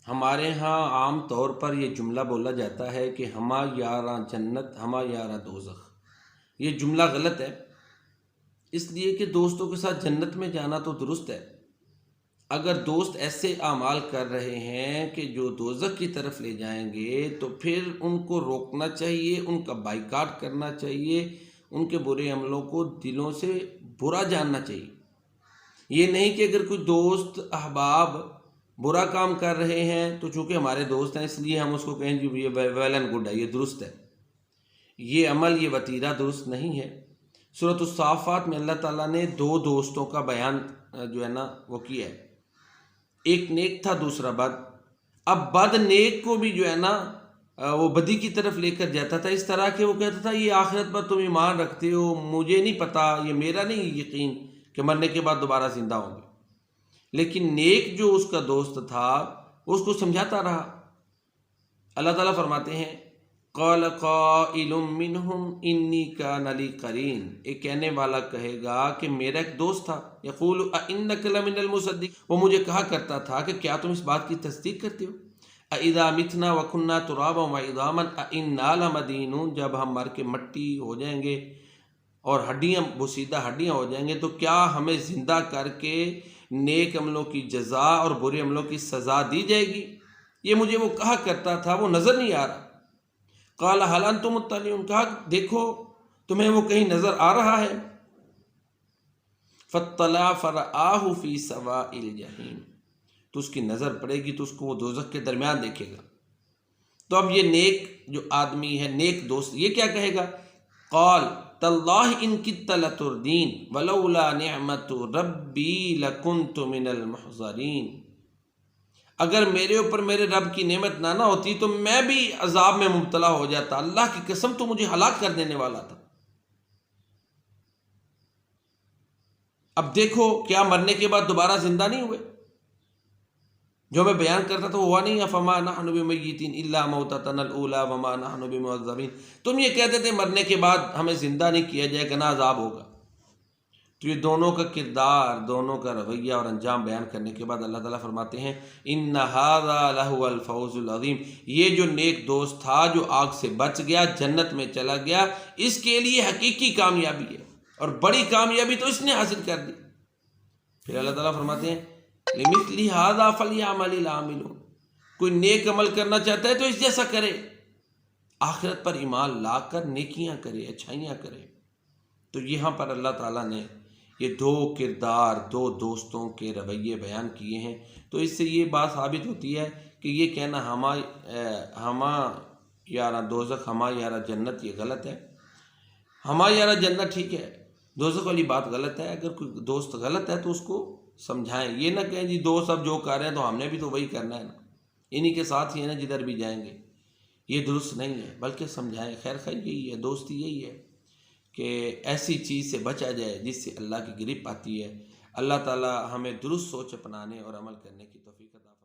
ہمارے ہاں عام طور پر یہ جملہ بولا جاتا ہے کہ ہما یاراں جنت ہما یاراں دوزخ۔ یہ جملہ غلط ہے، اس لیے کہ دوستوں کے ساتھ جنت میں جانا تو درست ہے۔ اگر دوست ایسے اعمال کر رہے ہیں کہ جو دوزخ کی طرف لے جائیں گے تو پھر ان کو روکنا چاہیے، ان کا بائیکاٹ کرنا چاہیے، ان کے برے عملوں کو دلوں سے برا جاننا چاہیے۔ یہ نہیں کہ اگر کوئی دوست احباب برا کام کر رہے ہیں تو چونکہ ہمارے دوست ہیں اس لیے ہم اس کو کہیں جی یہ ویل اینڈ گڈ ہے، یہ درست ہے۔ یہ عمل، یہ وتیرہ درست نہیں ہے۔ سورۃ الصافات میں اللہ تعالیٰ نے دو دوستوں کا بیان جو ہے نا وہ کیا ہے، ایک نیک تھا دوسرا بد۔ اب بد نیک کو بھی جو ہے نا وہ بدی کی طرف لے کر جاتا تھا، اس طرح کہ وہ کہتا تھا یہ آخرت پر تم ایمان رکھتے ہو، مجھے نہیں پتا، یہ میرا نہیں یقین کہ مرنے کے بعد دوبارہ زندہ ہوں گے۔ لیکن نیک جو اس کا دوست تھا اس کو سمجھاتا رہا۔ اللہ تعالیٰ فرماتے ہیں قال قائل منہم انی کان لی قرین، ایک کہنے والا کہے گا کہ میرا ایک دوست تھا، یقول اانک لمن المصدقین، وہ مجھے کہا کرتا تھا کہ کیا تم اس بات کی تصدیق کرتے ہو، اذا متنا وکنا ترابا وعظاما انا لمدینون، جب ہم مر کے مٹی ہو جائیں گے اور ہڈیاں بوسیدہ ہڈیاں ہو جائیں گے تو کیا ہمیں زندہ کر کے نیک عملوں کی جزا اور برے عملوں کی سزا دی جائے گی؟ یہ مجھے وہ کہا کرتا تھا، وہ نظر نہیں آ رہا۔ قال هل انتم مطلعون، کہا دیکھو تمہیں وہ کہیں نظر آ رہا ہے؟ فاطلع فرآہ فی سواء الجحیم، تو اس کی نظر پڑے گی تو اس کو وہ دوزخ کے درمیان دیکھے گا۔ تو اب یہ نیک جو آدمی ہے، نیک دوست، یہ کیا کہے گا؟ قال تاللہ ان کدت لتردین ولولا نعمت ربی لکنت من المحضرین، اگر میرے اوپر میرے رب کی نعمت نہ ہوتی تو میں بھی عذاب میں مبتلا ہو جاتا، اللہ کی قسم تو مجھے ہلاک کر دینے والا تھا۔ اب دیکھو کیا مرنے کے بعد دوبارہ زندہ نہیں ہوئے؟ جو میں بیان کرتا تھا وہ ہوا نہیں، فما نحن بمیتین الا موتتنا الاولی وما نحن بمعذبین، تم یہ کہتے تھے مرنے کے بعد ہمیں زندہ نہیں کیا جائے گا، نہ عذاب ہوگا۔ تو یہ دونوں کا کردار، دونوں کا رویہ اور انجام بیان کرنے کے بعد اللہ تعالیٰ فرماتے ہیں ان ھذا لہو الفوز العظیم، یہ جو نیک دوست تھا جو آگ سے بچ گیا، جنت میں چلا گیا، اس کے لیے حقیقی کامیابی ہے اور بڑی کامیابی تو اس نے حاصل کر دی۔ پھر اللہ تعالیٰ فرماتے ہیں لمثل ھذا فلیعمل العاملون، کوئی نیک عمل کرنا چاہتا ہے تو اس جیسا کرے، آخرت پر ایمان لا کر نیکیاں کرے، اچھائیاں کرے۔ تو یہاں پر اللہ تعالیٰ نے یہ دو کردار، دو دوستوں کے رویے بیان کیے ہیں۔ تو اس سے یہ بات ثابت ہوتی ہے کہ یہ کہنا ہما یارا دوزخ ہما یارا جنت یہ غلط ہے۔ ہما یارا جنت ٹھیک ہے، دوزخ والی بات غلط ہے۔ اگر کوئی دوست غلط ہے تو اس کو سمجھائیں، یہ نہ کہیں جی دوست اب جو کر رہے ہیں تو ہم نے بھی تو وہی کرنا ہے نا، انہی کے ساتھ ہی ہے نا جدھر بھی جائیں گے، یہ درست نہیں ہے۔ بلکہ سمجھائیں، خیر خیر یہی ہے، دوستی یہی ہے کہ ایسی چیز سے بچا جائے جس سے اللہ کی گرفت آتی ہے۔ اللہ تعالی ہمیں درست سوچ اپنانے اور عمل کرنے کی توفیق عطا فرمائے۔